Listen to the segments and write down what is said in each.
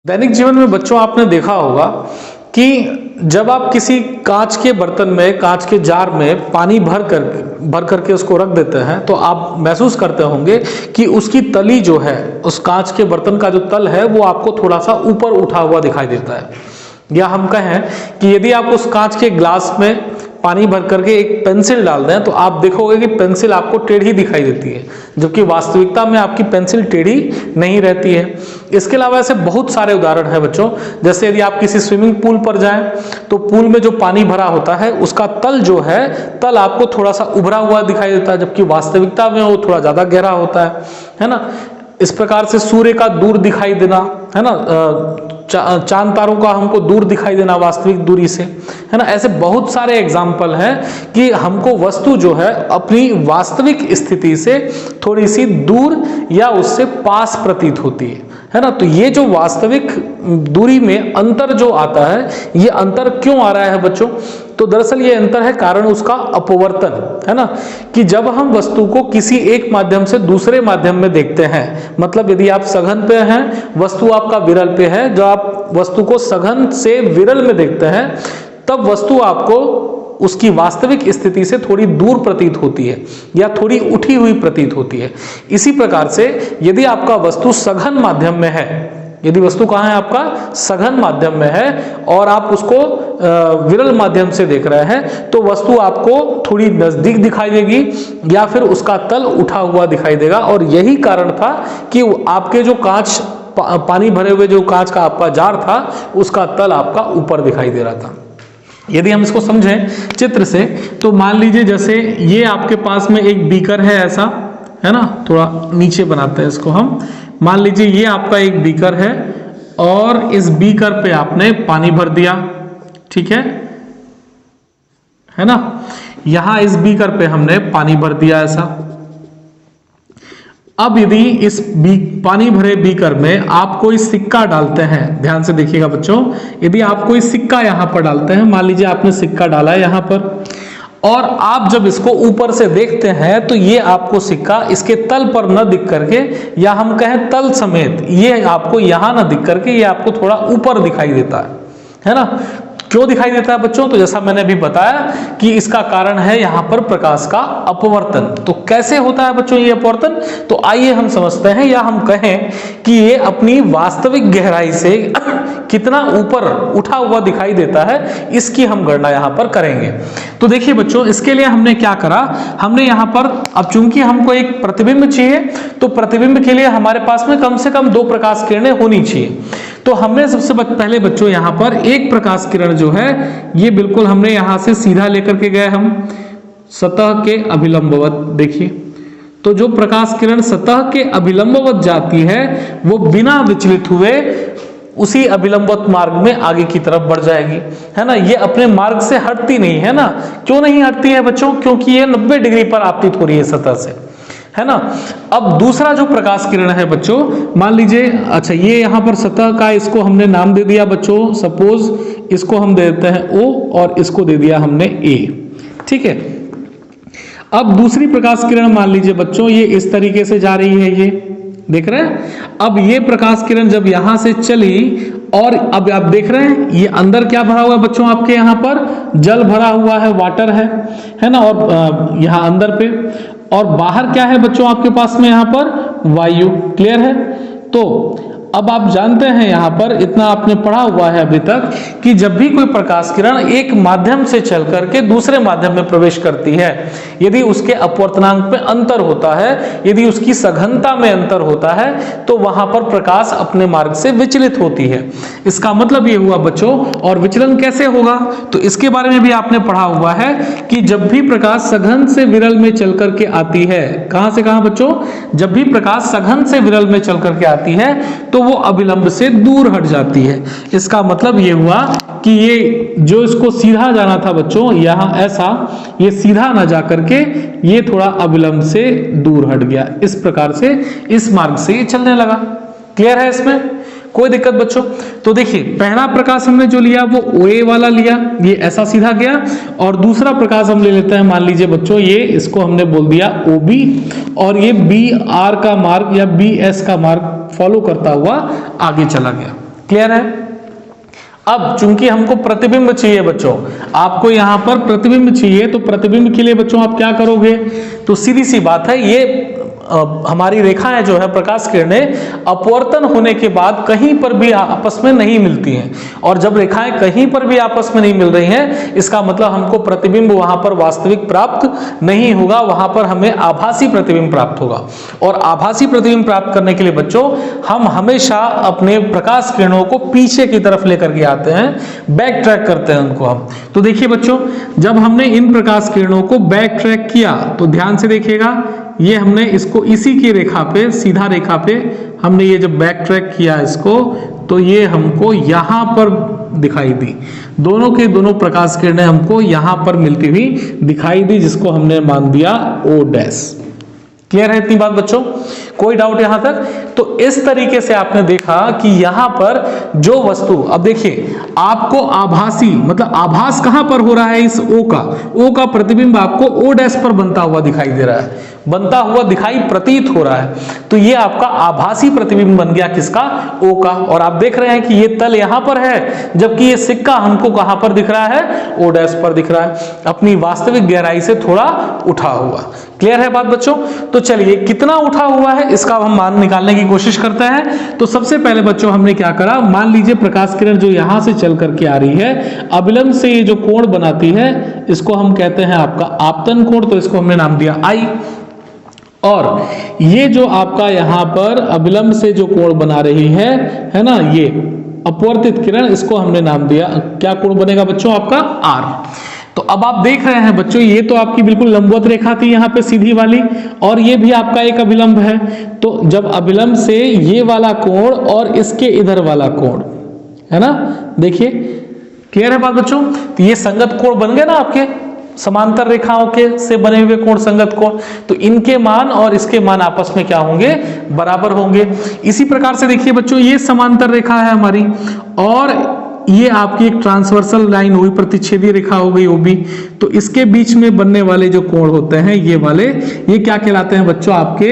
दैनिक जीवन में बच्चों आपने देखा होगा कि जब आप किसी कांच के बर्तन में, कांच के जार में पानी भर करके उसको रख देते हैं तो आप महसूस करते होंगे कि उसकी तली जो है, उस कांच के बर्तन का जो तल है वो आपको थोड़ा सा ऊपर उठा हुआ दिखाई देता है। या हम कहें कि यदि आप उस कांच के ग्लास में पानी भर करके एक पेंसिल डाल दें तो आप देखोगे कि पेंसिल आपको टेढ़ी दिखाई देती है, जबकि वास्तविकता में आपकी पेंसिल टेढ़ी नहीं रहती है। इसके अलावा ऐसे बहुत सारे उदाहरण हैं बच्चों। जैसे यदि आप किसी स्विमिंग पूल पर जाएं तो पूल में जो पानी भरा होता है उसका तल जो है, तल आपको थोड़ा सा उभरा हुआ दिखाई देता है, जबकि वास्तविकता में वो थोड़ा ज्यादा गहरा होता है ना। इस प्रकार से सूर्य का दूर दिखाई देना, है ना, चांद तारों का हमको दूर दिखाई देना वास्तविक दूरी से, है ना। ऐसे बहुत सारे एग्जाम्पल हैं कि हमको वस्तु जो है अपनी वास्तविक स्थिति से थोड़ी सी दूर या उससे पास प्रतीत होती है ना। तो ये जो वास्तविक दूरी में अंतर जो आता है, ये अंतर क्यों आ रहा है बच्चों? तो दरअसल ये अंतर है कारण उसका अपवर्तन, है ना। कि जब हम वस्तु को किसी एक माध्यम से दूसरे माध्यम में देखते हैं, मतलब यदि आप सघन पे हैं, वस्तु आपका विरल पे है, जब आप वस्तु को सघन से विरल में देखते हैं तब वस्तु आपको उसकी वास्तविक स्थिति से थोड़ी दूर प्रतीत होती है या थोड़ी उठी हुई प्रतीत होती है। इसी प्रकार से यदि आपका वस्तु सघन माध्यम में है, यदि वस्तु कहाँ है आपका सघन माध्यम में है और आप उसको विरल माध्यम से देख रहे हैं तो वस्तु आपको थोड़ी नजदीक दिखाई देगी या फिर उसका तल उठा हुआ दिखाई देगा। और यही कारण था कि आपके जो कांच, पानी भरे हुए जो कांच का आपका जार था, उसका तल आपका ऊपर दिखाई दे रहा था। यदि हम इसको समझें चित्र से तो मान लीजिए जैसे ये आपके पास में एक बीकर है, ऐसा है ना, थोड़ा नीचे बनाते हैं इसको हम। मान लीजिए ये आपका एक बीकर है और इस बीकर पे आपने पानी भर दिया, ठीक है ना। यहां इस बीकर पे हमने पानी भर दिया ऐसा। अब यदि इस पानी भरे बीकर में आप कोई सिक्का डालते हैं, ध्यान से देखिएगा बच्चों, यदि आप कोई सिक्का यहां पर डालते हैं, मान लीजिए आपने सिक्का डाला है यहां पर, और आप जब इसको ऊपर से देखते हैं तो ये आपको सिक्का इसके तल पर न दिख करके, या हम कहें तल समेत, ये आपको यहां न दिख करके ये आपको थोड़ा ऊपर दिखाई देता है ना। क्यों दिखाई देता है बच्चों? तो जैसा मैंने अभी बताया कि इसका कारण है यहां पर प्रकाश का अपवर्तन। तो कैसे होता है बच्चों ये अपवर्तन? तो आइए हम समझते हैं, या हम कहें कि ये अपनी वास्तविक गहराई से कितना ऊपर उठा हुआ दिखाई देता है, इसकी हम गणना यहां पर करेंगे। तो देखिए बच्चों, इसके लिए हमने क्या करा, हमने यहां पर, अब चूंकि हमको एक प्रतिबिंब चाहिए तो प्रतिबिंब के लिए हमारे पास में कम से कम 2 प्रकाश किरणें होनी चाहिए। तो हमने सबसे पहले बच्चों यहां पर एक प्रकाश किरण जो है ये बिल्कुल हमने यहां से सीधा लेकर के गए हम सतह के अभिलंबवत। देखिए तो जो प्रकाश किरण सतह के अभिलंबवत जाती है वो बिना विचलित हुए उसी अभिलंबवत मार्ग में आगे की तरफ बढ़ जाएगी, है ना। ये अपने मार्ग से हटती नहीं है ना। क्यों नहीं हटती है बच्चों? क्योंकि ये 90 डिग्री पर आपतित हो रही है सतह से, है ना। अब दूसरा जो प्रकाश किरण है बच्चों, मान लीजिए, अच्छा ये यहां पर सतह का, इसको हमने नाम दे दिया बच्चों, सपोज इसको हम दे देते हैं O और इसको दे दिया हमने A, ठीक है। अब दूसरी प्रकाश किरण मान लीजिए बच्चों ये इस तरीके से जा रही है, ये देख रहे हैं। अब ये प्रकाश किरण जब यहां से चली और अब आप देख रहे हैं ये अंदर क्या भरा हुआ है बच्चों, आपके यहां पर जल भरा हुआ है, वाटर है ना, और यहां अंदर पे, और बाहर क्या है बच्चों आपके पास में यहां पर वायु। क्लियर है? तो अब आप जानते हैं यहां पर इतना आपने पढ़ा हुआ है अभी तक कि जब भी कोई प्रकाश किरण एक माध्यम से चल करके दूसरे माध्यम में प्रवेश करती है, यदि उसके अपवर्तनांक में अंतर होता है, यदि उसकी सघनता में अंतर होता है, तो वहां पर प्रकाश अपने मार्ग से विचलित होती है। इसका मतलब ये हुआ बच्चों, और विचलन कैसे होगा तो इसके बारे में भी आपने पढ़ा हुआ है कि जब भी प्रकाश सघन से विरल में चल करके आती है, कहां से कहां बच्चों? जब भी प्रकाश सघन से विरल में चल करके आती है तो वो अभिलंब से दूर हट जाती है। इसका मतलब ये हुआ कि ये जो इसको सीधा जाना था बच्चों, यहां ऐसा, ये सीधा ना जा करके ये थोड़ा अभिलंब से दूर हट गया। इस प्रकार से इस मार्ग से ये चलने लगा। क्लियर है? इसमें कोई दिक्कत बच्चों? तो देखिए पहला प्रकाश हमने जो लिया वो OA वाला लिया, ये ऐसा सीधा गया, और दूसरा प्रकाश हम ले लेते हैं, मान लीजिए बच्चों ये, इसको हमने बोल दिया OB, और ये BR का मार्ग या BS का मार्ग फॉलो करता हुआ आगे चला गया। क्लियर है? अब चूंकि हमको प्रतिबिंब चाहिए बच्चों, आपको यहां पर प्रतिबिंब चाहिए, तो प्रतिबिंब के लिए बच्चों आप क्या करोगे? तो सीधी सी बात है, ये हमारी रेखाएं जो है प्रकाश किरणें अपवर्तन होने के बाद कहीं पर भी आपस में नहीं मिलती हैं, और जब रेखाएं कहीं पर भी आपस में नहीं मिल रही हैं, इसका मतलब हमको प्रतिबिंब वहां पर वास्तविक प्राप्त नहीं होगा, वहां पर हमें आभासी प्रतिबिंब प्राप्त होगा। और आभासी प्रतिबिंब प्राप्त करने के लिए बच्चों हम हमेशा अपने प्रकाश किरणों को पीछे की तरफ लेकर के आते हैं, बैक ट्रैक करते हैं उनको हम। तो देखिए बच्चों, जब हमने इन प्रकाश किरणों को बैक ट्रैक किया तो ध्यान से देखिएगा, ये हमने इसको इसी की रेखा पे, सीधा रेखा पे हमने ये जब बैक ट्रैक किया इसको, तो ये हमको यहां पर दिखाई दी, दोनों के दोनों प्रकाश किरणें हमको यहां पर मिलती हुई दिखाई दी, जिसको हमने मान दिया O डैश। क्लियर है इतनी बात बच्चों? कोई डाउट यहां तक? तो इस तरीके से आपने देखा कि यहां पर जो वस्तु, अब देखिए आपको आभासी मतलब आभास कहां पर हो रहा है, इस O का प्रतिबिंब आपको O डैश पर बनता हुआ दिखाई दे रहा है, बनता हुआ दिखाई प्रतीत हो रहा है। तो ये आपका आभासी प्रतिबिंब बन गया किसका? O का। और आप देख रहे हैं कि ये तल यहां पर है, जबकि ये सिक्का हमको कहां पर दिख रहा है? O डैश पर दिख रहा है, अपनी वास्तविक गहराई से थोड़ा उठा हुआ। क्लियर है बात बच्चों? तो चलिए कितना उठा हुआ है इसका हम मान निकालने की कोशिश करते हैं। तो सबसे पहले बच्चों हमने क्या करा, मान लीजिए प्रकाश किरण जो यहां से चल करके आ रही है, अविलंब से ये जो कोण बनाती है इसको हम कहते हैं आपका आपतन कोण, तो इसको हमने नाम दिया I। और ये जो आपका यहां पर अविलंब से जो कोण बना रही है ना, ये अपवर्तित किरण, इसको हमने नाम दिया, क्या कोण बनेगा बच्चों आपका? R। तो अब आप देख रहे हैं बच्चों, ये तो आपकी बिल्कुल लंबवत रेखा थी यहाँ पे सीधी वाली, और ये भी आपका एक अभिलंब है। तो जब अभिलंब से ये वाला कोण और इसके इधर वाला कोण है ना, देखिए क्लियर है बात बच्चों? तो ये संगत कोण बन गए ना आपके, समांतर रेखाओं के से बने हुए कोण संगत कोण। तो इनके मान और इसके मान आपस में क्या होंगे? बराबर होंगे। इसी प्रकार से देखिए बच्चों, ये समांतर रेखा है हमारी, और ये आपकी एक ट्रांसवर्सल लाइन हुई, प्रतिच्छेदीय रेखा हो गई OB। तो इसके बीच में बनने वाले जो कोण होते हैं ये वाले, ये क्या कहलाते हैं बच्चों? आपके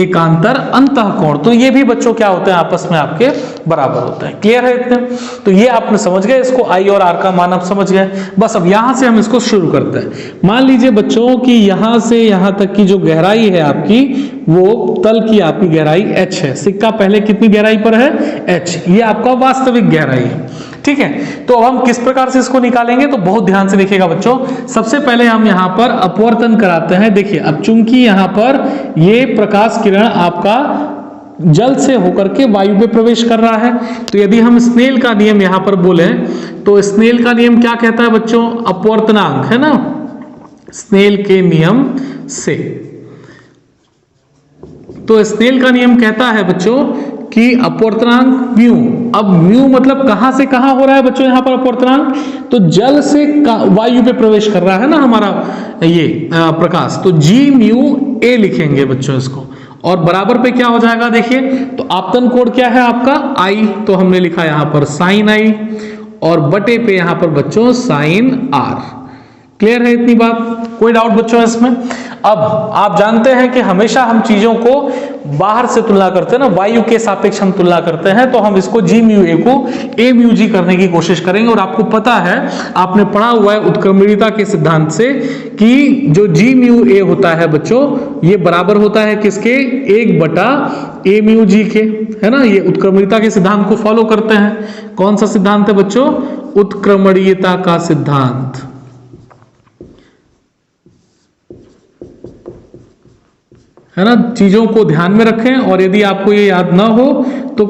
एकांतर अंतः कोण। तो ये भी बच्चों क्या होते हैं? आपस में आपके बराबर होते हैं। क्लियर है इतने? तो ये आपने समझ गए, इसको I और R का मान आप समझ गए। बस अब यहां से हम इसको शुरू करते हैं। मान लीजिए बच्चों कि यहां से यहां तक की जो गहराई है आपकी, वो तल की आपकी गहराई H है। सिक्का पहले कितनी गहराई पर है? H। ये आपका वास्तविक गहराई है, ठीक है। तो अब हम किस प्रकार से इसको निकालेंगे, तो बहुत ध्यान से देखिएगा बच्चों। सबसे पहले हम यहां पर अपवर्तन कराते हैं। देखिए अब चूंकि यहां पर ये प्रकाश किरण आपका जल से होकर के वायु में प्रवेश कर रहा है, तो यदि हम स्नेल का नियम यहां पर बोले, तो स्नेल का नियम क्या कहता है बच्चों? अपवर्तनांक, है ना, स्नेल के नियम से। तो स्नेल का नियम कहता है बच्चों कि अपवर्तनांक म्यू। अब म्यू मतलब कहां से कहां हो रहा है बच्चों यहां पर अपवर्तनांक? तो जल से वायु पे प्रवेश कर रहा है ना हमारा ये प्रकाश, तो G म्यू A लिखेंगे बच्चों इसको, और बराबर पे क्या हो जाएगा? देखिए तो आपतन कोण क्या है आपका? I, तो हमने लिखा यहां पर साइन I, और बटे पे यहां पर बच्चों साइन R। क्लियर है इतनी बात? कोई डाउट बच्चों इसमें? अब आप जानते हैं कि हमेशा हम चीजों को बाहर से तुलना करते हैं ना, वायु के सापेक्ष हम तुलना करते हैं, तो हम इसको G म्यू A को A म्यू G करने की कोशिश करेंगे। और आपको पता है, आपने पढ़ा हुआ है उत्क्रमणीयता के सिद्धांत से, कि जो G म्यू A होता है बच्चों, ये बराबर होता है किसके? 1/A म्यू G के, है ना। ये उत्क्रमणीयता के सिद्धांत को फॉलो करते हैं। कौन सा सिद्धांत है बच्चों? उत्क्रमणीयता का सिद्धांत, है ना। चीजों को ध्यान में रखें, और यदि आपको ये याद ना हो तो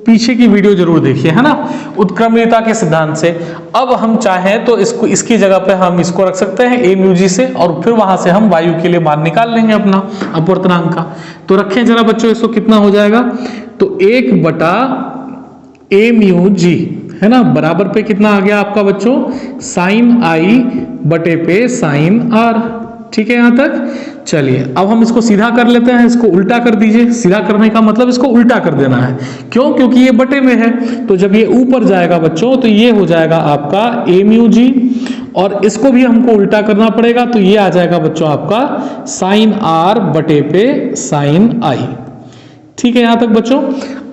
पीछे की वीडियो जरूर देखिए, है ना, उत्क्रमणीयता के सिद्धांत से। अब हम चाहें तो इसको, इसकी जगह पे हम इसको रख सकते हैं A म्यू G से, और फिर वहां से हम वायु के लिए मान निकाल लेंगे अपना अपवर्तनांक का। तो रखें जरा बच्चों इसको, कितना हो जाएगा? तो 1/A म्यू G, है ना, बराबर पे कितना आ गया आपका बच्चों? साइन I बटे पे साइन R। ठीक है यहां तक? चलिए अब हम इसको सीधा कर लेते हैं, इसको उल्टा कर दीजिए। सीधा करने का मतलब इसको उल्टा कर देना है, क्यों? क्योंकि ये बटे में है, तो जब ये ऊपर जाएगा बच्चों तो ये हो जाएगा आपका A म्यू G, और इसको भी हमको उल्टा करना पड़ेगा, तो ये आ जाएगा बच्चों आपका साइन R बटे पे साइन I। ठीक है यहां तक बच्चों?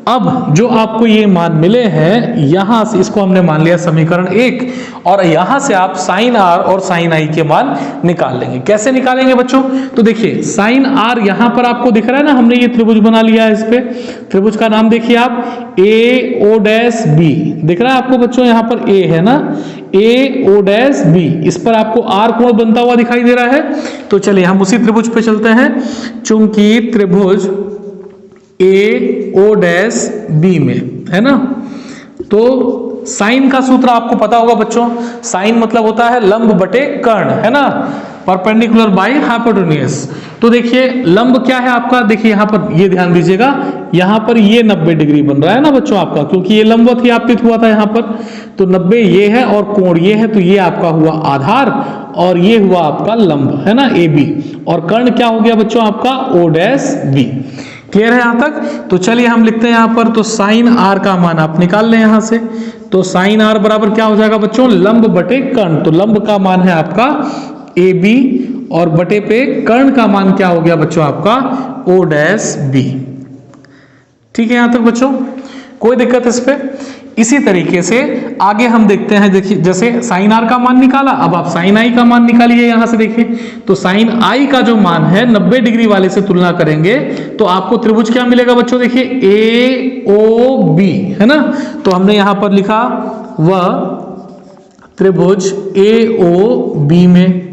अब जो आपको ये मान मिले हैं यहां से इसको हमने मान लिया समीकरण 1 और यहां से आप साइन आर और साइन आई के मान निकाल लेंगे। कैसे निकालेंगे बच्चों? तो देखिए साइन आर यहां पर आपको दिख रहा है ना, हमने ये त्रिभुज बना लिया है। इस पे त्रिभुज का नाम देखिए आप ए ओ डैश बी दिख रहा है आपको बच्चों, यहां पर ए है ना, ए ओ डैश बी, इस पर आपको आर कोण बनता हुआ दिखाई दे रहा है। तो चलिए हम उसी त्रिभुज पे चलते हैं। चूंकि त्रिभुज ए ओ डैश बी में है ना, तो साइन का सूत्र आपको पता होगा बच्चों। साइन मतलब होता है लंब बटे कर्ण, है ना, परपेंडिकुलर बाय हाइपोटेन्यूज। तो देखिए लंब क्या है आपका, देखिए यहां पर ये ध्यान दीजिएगा, यहां पर ये 90 डिग्री बन रहा है ना बच्चों आपका, क्योंकि ये लंबवत ही आपतित हुआ था यहां पर। तो 90 ये है और कोण ये है, तो ये आपका हुआ आधार और ये हुआ आपका लंब, है ना, ए बी। और कर्ण क्या हो गया बच्चों आपका ओ डैश बी। क्लियर है यहां तक? तो चलिए हम लिखते हैं यहां पर, तो साइन आर का मान आप निकाल लें यहां से। तो साइन आर बराबर क्या हो जाएगा बच्चों, लंब बटे कर्ण। तो लंब का मान है आपका ए बी और बटे पे कर्ण का मान क्या हो गया बच्चों आपका ओ डैश बी। ठीक है यहां तक बच्चों, कोई दिक्कत इस पे? इसी तरीके से आगे हम देखते हैं। देखिए जैसे साइन आर का मान निकाला, अब आप साइन आई का मान निकालिए यहां से। देखिए तो साइन आई का जो मान है 90 डिग्री वाले से तुलना करेंगे तो आपको त्रिभुज क्या मिलेगा बच्चों, देखिए ए ओ बी, है ना। तो हमने यहां पर लिखा वह त्रिभुज ए ओ बी में।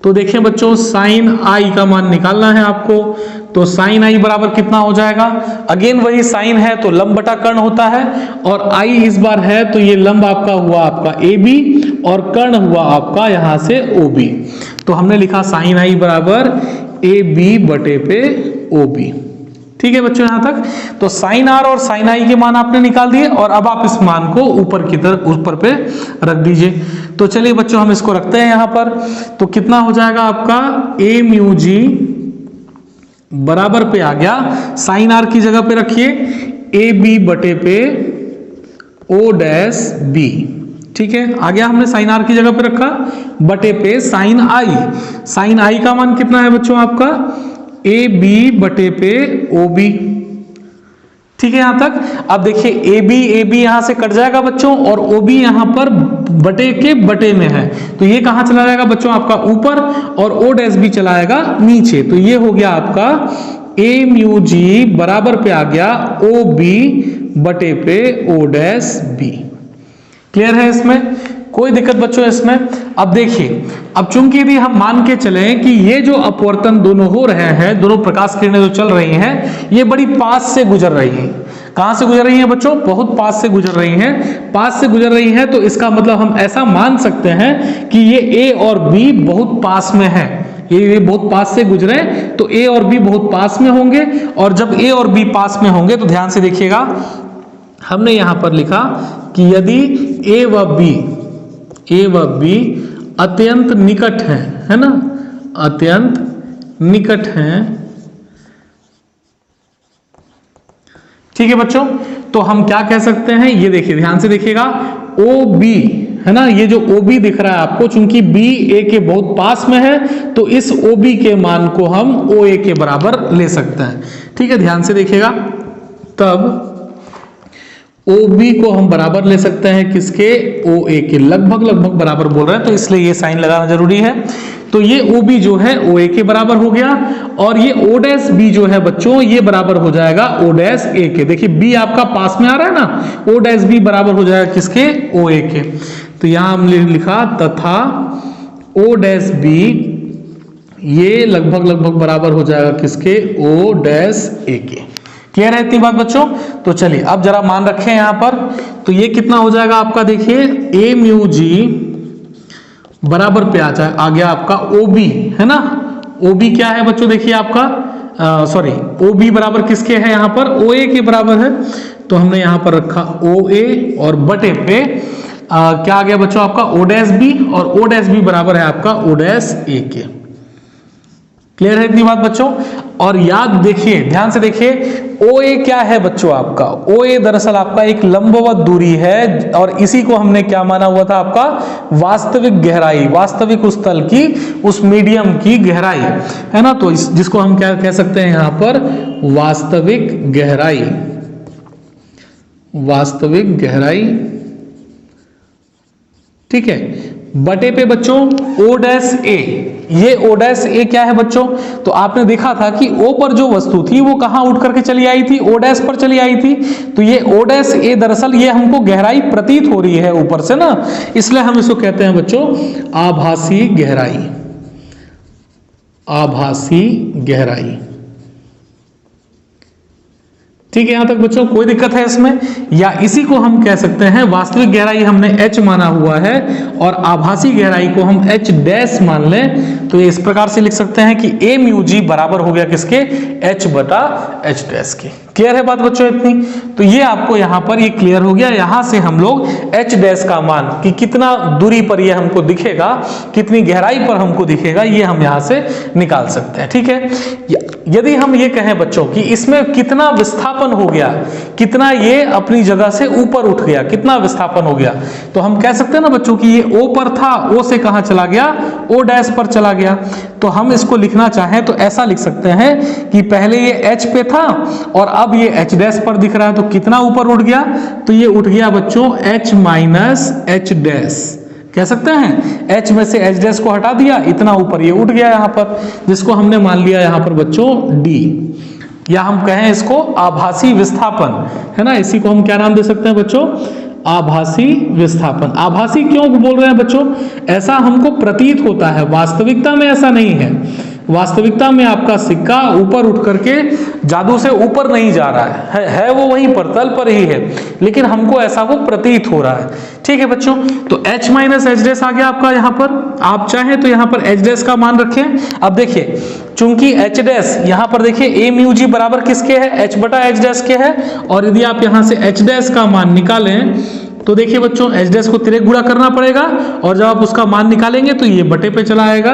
तो देखिए बच्चों साइन आई का मान निकालना है आपको। तो साइन आई बराबर कितना हो जाएगा, अगेन वही साइन है तो लंब बटा कर्ण होता है, और आई इस बार है तो ये लंब आपका हुआ आपका ए बी और कर्ण हुआ आपका यहां से ओ बी। तो हमने लिखा साइन आई बराबर ए बी बटे पे ओ बी। ठीक है बच्चों यहां तक? तो साइन आर और साइन आई के मान आपने निकाल दिए और अब आप इस मान को ऊपर की तरफ ऊपर पे रख दीजिए। तो चलिए बच्चों हम इसको रखते हैं यहां पर। तो कितना हो जाएगा आपका ए म्यू जी बराबर पे आ गया, साइन आर की जगह पे रखिए ए बी बटे पे ओ डैश बी। ठीक है, आ गया, हमने साइन आर की जगह पे रखा बटे पे साइन आई। साइन आई का मान कितना है बच्चों आपका ए बी बटे पे ओ बी। ठीक है यहां तक? अब देखिए ए बी यहां से कट जाएगा बच्चों और ओ बी यहां पर बटे के बटे में है, तो ये कहां चला जाएगा बच्चों आपका ऊपर, और ओ डैश बी चलाएगा नीचे। तो ये हो गया आपका ए म्यू जी बराबर पे आ गया ओ बी बटे पे ओ डैश बी। क्लियर है इसमें? कोई दिक्कत बच्चों इसमें? अब देखिए, अब चूंकि यदि हम मान के चलें कि ये जो अपवर्तन दोनों हो रहे हैं, दोनों प्रकाश किरणें जो चल रही हैं, ये बड़ी पास से गुजर रही हैं। कहां से गुजर रही हैं बच्चों? बहुत पास से गुजर रही हैं। पास से गुजर रही हैं तो इसका मतलब हम ऐसा मान सकते हैं कि ये ए और बी बहुत पास में है। ये बहुत पास से गुजरे तो ए और बी बहुत पास में होंगे, और जब ए और बी पास में होंगे तो ध्यान से देखिएगा, हमने यहां पर लिखा कि यदि ए व बी अत्यंत निकट हैं, है ना, अत्यंत निकट हैं। ठीक है बच्चों, तो हम क्या कह सकते हैं, ये देखिए ध्यान से देखिएगा, ओ बी है ना, ये जो ओ बी दिख रहा है आपको, चूंकि बी ए के बहुत पास में है तो इस ओ बी के मान को हम ओ ए के बराबर ले सकते हैं। ठीक है, ध्यान से देखिएगा, तब ओ बी को हम बराबर ले सकते हैं किसके, ओ ए के, लगभग बराबर बोल रहे हैं तो इसलिए ये साइन लगाना जरूरी है। तो ये ओ बी जो है ओ ए के बराबर हो गया, और ये ओ डैश बी जो है बच्चों ये बराबर हो जाएगा ओ डैश ए के। देखिए बी आपका पास में आ रहा है ना, ओ डैश बी बराबर हो जाएगा किसके, ओ ए के। तो यहां हमने लिखा तथा ओ डैश बी ये लगभग बराबर हो जाएगा किसके, ओ डैश ए के। क्लियर है इतनी बात बच्चों? तो चलिए अब जरा मान रखें यहां पर, तो ये कितना हो जाएगा आपका, देखिए ए म्यू जी बराबर पे आ गया आपका ओ बी, है ना। ओ बी क्या है बच्चों, देखिए आपका सॉरी ओ बी बराबर किसके है यहाँ पर, ओ ए के बराबर है। तो हमने यहां पर रखा ओ ए और बटे पे क्या आ गया बच्चों आपका ओ डैश बी, और ओ डैश बी बराबर है आपका ओ डैश ए के। क्लियर है इतनी बात बच्चों? और याद देखिए, ध्यान से देखिए, ओ ए क्या है बच्चों आपका, ओ ए दरअसल आपका एक लंबवत दूरी है, और इसी को हमने क्या माना हुआ था आपका वास्तविक गहराई, वास्तविक उस तल की, उस मीडियम की गहराई, है ना। तो जिसको हम क्या कह सकते हैं यहां पर, वास्तविक गहराई। वास्तविक गहराई, ठीक है, बटे पे बच्चों O डैश ए। ये O डैश ए क्या है बच्चों? तो आपने देखा था कि O पर जो वस्तु थी वो कहां उठ करके चली आई थी? O डैश पर चली आई थी। तो ये O डैश ए दरअसल ये हमको गहराई प्रतीत हो रही है ऊपर से ना, इसलिए हम इसको कहते हैं बच्चों आभासी गहराई। आभासी गहराई, ठीक है। यहां तक बच्चों कोई दिक्कत है इसमें? या इसी को हम कह सकते हैं वास्तविक गहराई हमने h माना हुआ है और आभासी गहराई को हम h डैश मान लें, तो ये इस प्रकार से लिख सकते हैं कि a म्यू जी बराबर हो गया किसके? h बटा h डैश के। क्लियर है बात बच्चों इतनी? तो ये आपको यहां पर ये क्लियर हो गया। यहां से हम लोग h डैश का मान कि कितना दूरी पर ये हमको दिखेगा, कितनी गहराई पर हमको दिखेगा, ये हम यहां से निकाल सकते हैं, ठीक है। यदि हम ये कहें बच्चों कि इसमें कितना विस्थापन हो गया, कितना ये अपनी जगह से ऊपर उठ गया, कितना विस्थापन हो गया, तो हम कह सकते हैं ना बच्चों कि ये O पर था, O से कहां चला गया? O डैश पर चला गया। तो हम इसको लिखना चाहें तो ऐसा लिख सकते हैं कि पहले ये H पे था और अब ये H डैश पर दिख रहा है, तो कितना ऊपर उठ गया? तो ये उठ गया बच्चों H माइनस H डैश, कह सकते हैं H में से H डैश को हटा दिया, इतना ऊपर ये उठ गया यहां पर, जिसको हमने मान लिया यहां पर बच्चों D, या हम कहें इसको आभासी विस्थापन, है ना। इसी को हम क्या नाम दे सकते हैं बच्चों? आभासी विस्थापन। आभासी क्यों बोल रहे हैं बच्चों? ऐसा हमको प्रतीत होता है, वास्तविकता में ऐसा नहीं है। वास्तविकता में आपका सिक्का ऊपर उठ करके जादू से ऊपर नहीं जा रहा है वो वहीं पर तल पर ही है, लेकिन हमको ऐसा वो प्रतीत हो रहा है, ठीक है बच्चों। तो H माइनस H डैश आ गया आपका यहाँ पर। आप चाहें तो यहाँ पर H डैश का मान रखें। अब देखिए चूंकि H डैश यहाँ पर देखिए a म्यू जी बराबर किसके है? H बटा H डैश के है। और यदि आप यहाँ से H डैश का मान निकालें तो देखिए बच्चों H डैश को तिरक गुणा करना पड़ेगा और जब आप उसका मान निकालेंगे तो ये बटे पे चला आएगा।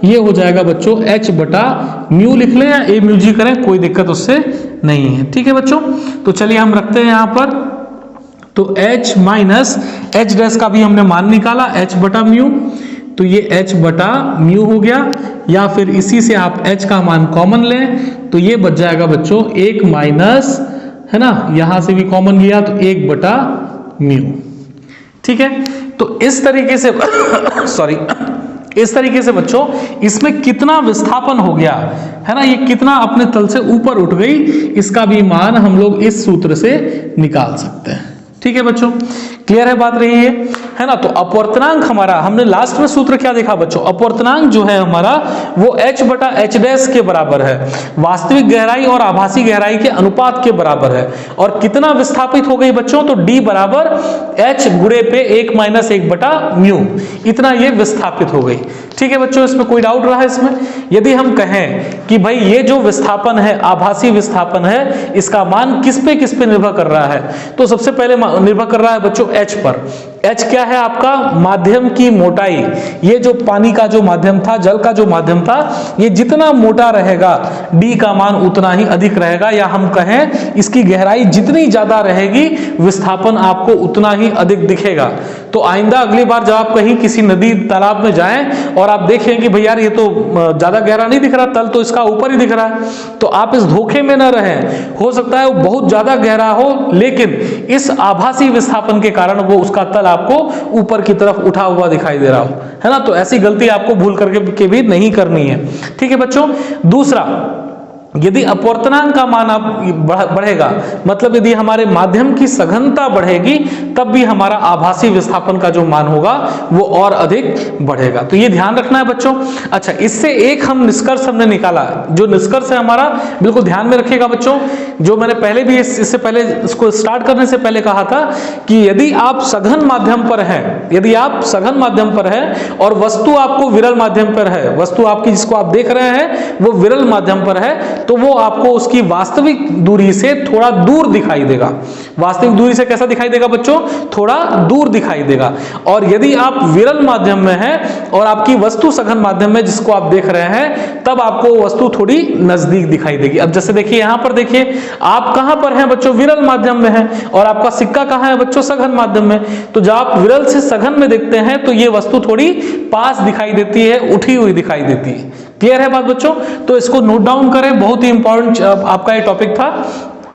ये हो जाएगा बच्चों H बटा म्यू लिख लें या a म्यू जी करें, कोई दिक्कत उससे नहीं है, ठीक है बच्चों। तो चलिए हम रखते हैं यहाँ पर, तो H माइनस H डैश का भी हमने मान निकाला H बटा म्यू, तो ये H बटा म्यू हो गया। या फिर इसी से आप H का मान कॉमन लें तो ये बच जाएगा बच्चों 1 माइनस, है ना, यहां से भी कॉमन लिया तो 1 बटा म्यू, ठीक है। तो इस तरीके से सॉरी इस तरीके से बच्चों इसमें कितना विस्थापन हो गया, है ना, ये कितना अपने तल से ऊपर उठ गई, इसका भी मान हम लोग इस सूत्र से निकाल सकते हैं, ठीक है बच्चों। क्लियर है बात रही है ना। तो अपवर्तनांक हमारा, हमने लास्ट में सूत्र क्या देखा बच्चों? अपवर्तनांक जो है हमारा वो H बटा H डैश के बराबर है, वास्तविक गहराई और आभासी गहराई के अनुपात के बराबर है। और कितना विस्थापित हो गई बच्चों? तो D बराबर H गुणे पे 1 माइनस 1 बटा म्यू, इतना ये विस्थापित हो गई, ठीक है बच्चों। इसमें कोई डाउट रहा है इसमें? यदि हम कहें कि भाई ये जो विस्थापन है, आभासी विस्थापन है, इसका मान किस पे निर्भर कर रहा है? तो सबसे पहले निर्भर कर रहा है बच्चों H पर। H क्या है आपका? माध्यम की मोटाई। ये जो पानी का जो माध्यम था, जल का जो माध्यम था, ये जितना मोटा रहेगा D का मान उतना ही अधिक रहेगा, या हम कहें इसकी गहराई जितनी ज्यादा रहेगी विस्थापन आपको उतना ही अधिक दिखेगा। तो आइंदा अगली बार जब आप कहीं किसी नदी तालाब में जाएं और आप देखें कि भैया ये तो ज्यादा गहरा नहीं दिख रहा, तल तो इसका ऊपर ही दिख रहा है, तो आप इस धोखे में न रहें। हो सकता है वो बहुत ज्यादा गहरा हो, लेकिन इस आभासी विस्थापन के कारण वो उसका तल आपको ऊपर की तरफ उठा हुआ दिखाई दे रहा हो, है ना। तो ऐसी गलती आपको भूल करके भी नहीं करनी है, ठीक है बच्चों। दूसरा, यदि अपवर्तनांक का मान आप बढ़ेगा, मतलब यदि हमारे माध्यम की सघनता बढ़ेगी, तब भी हमारा आभासी विस्थापन का जो मान होगा वो और अधिक बढ़ेगा। तो ये ध्यान रखना है बच्चों। अच्छा, इससे एक हम निष्कर्ष हमने निकाला, जो निष्कर्ष है हमारा, बिल्कुल ध्यान में रखिएगा बच्चों, जो मैंने पहले भी इससे पहले इसको स्टार्ट करने से पहले कहा था कि यदि आप सघन माध्यम पर हैं, यदि आप सघन माध्यम पर हैं और वस्तु आपको विरल माध्यम पर है, वस्तु आपकी जिसको आप देख रहे हैं वो विरल माध्यम पर है, तो वो आपको उसकी वास्तविक दूरी से थोड़ा दूर दिखाई देगा। वास्तविक दूरी से कैसा दिखाई देगा बच्चों? थोड़ा दूर दिखाई देगा। और यदि आप विरल माध्यम में हैं और आपकी वस्तु सघन माध्यम में जिसको आप देख रहे हैं, तब आपको वस्तु थोड़ी नजदीक दिखाई देगी। अब जैसे देखिए यहां पर देखिए, आप कहां पर हैं बच्चों? विरल माध्यम में हैं, और आपका सिक्का कहां है बच्चों? सघन माध्यम में। तो जब आप विरल से सघन में देखते हैं तो ये वस्तु थोड़ी पास दिखाई देती है, उठी हुई दिखाई देती है। क्लियर है बात बच्चों? तो इसको नोट डाउन करें, बहुत ही इंपॉर्टेंट आपका ये टॉपिक था।